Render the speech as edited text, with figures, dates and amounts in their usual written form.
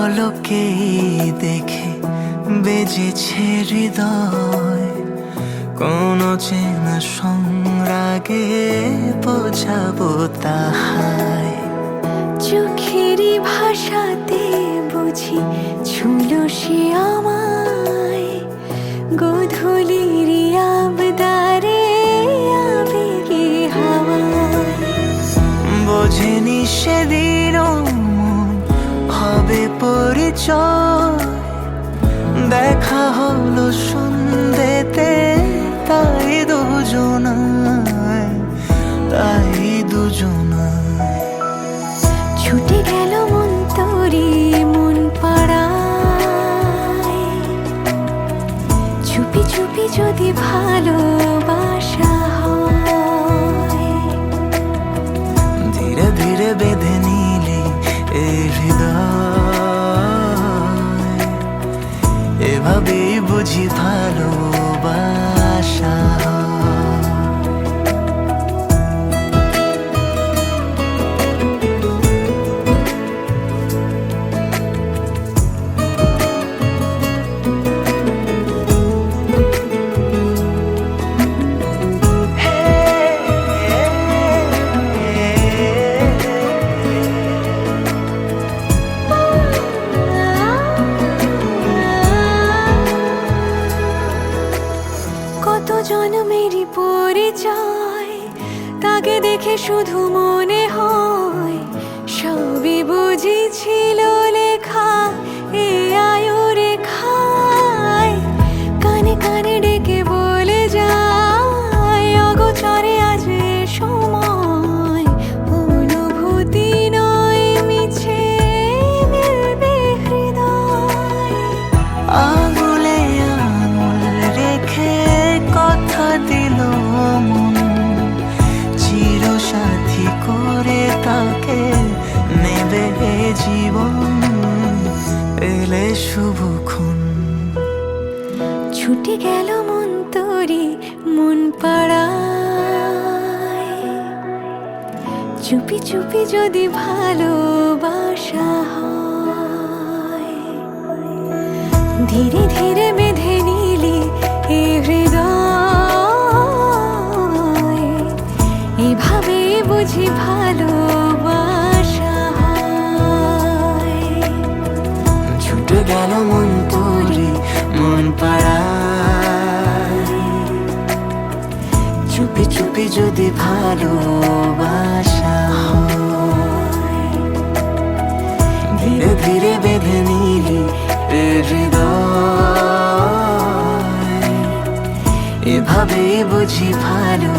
পলকেই দেখে বেজেছে হৃদয়, কোন চেনা সংরাগে বোঝাবো তাহায়। চোখেরই ভাষাতে বুঝি ছুলো সে আমায়, গোধূলির আবদারে আবেগে হাওয়ায়। বোঝেনি সেদিনও মন হবে পরিচয়, দেখা হলো সন্ধ্যেতে তাই দুজনায়, তাই দুজনায়। ছুটে গেল মন তোরে মন পাড়ায়, চুপি চুপি যদি ভালোবাসা হয়। ধীরে ধীরে বেঁধে নিলি এই হৃদয়, এভাবেই বুঝি ভালোবাসা। কত জন্মেরই পরিচয়, তাকে দেখে শুধু মনে হয় সবই বুঝি ছিল লেখা এ আয়ু রেখায়। কানে কানে ডেকে বলে যায় অগোচরে আজ এ সময়, অনুভূতি নয় মিছে মিলবে হৃদয়। আঙুলে আঙুল রেখে কথা দিল মন, চিরসাথী করে তাকে নেবে জীবন, এলে শুভক্ষণ। ছুটে গেল মন তোরে মন পাড়ায়, চুপি চুপি যদি ভালোবাসা হয়। ধীরে ধীরে বেঁধে নিলি এ হৃদয়, এভাবে বুঝি ভালোবাসা হয়। ছুটে গেল মন তোরে মন পাড়ায়, চুপি চুপি যদি ভালোবাসা হয়। ধীরে ধীরে বেঁধে নিলি এ হৃদয়, এভাবেই বুঝি ভালো।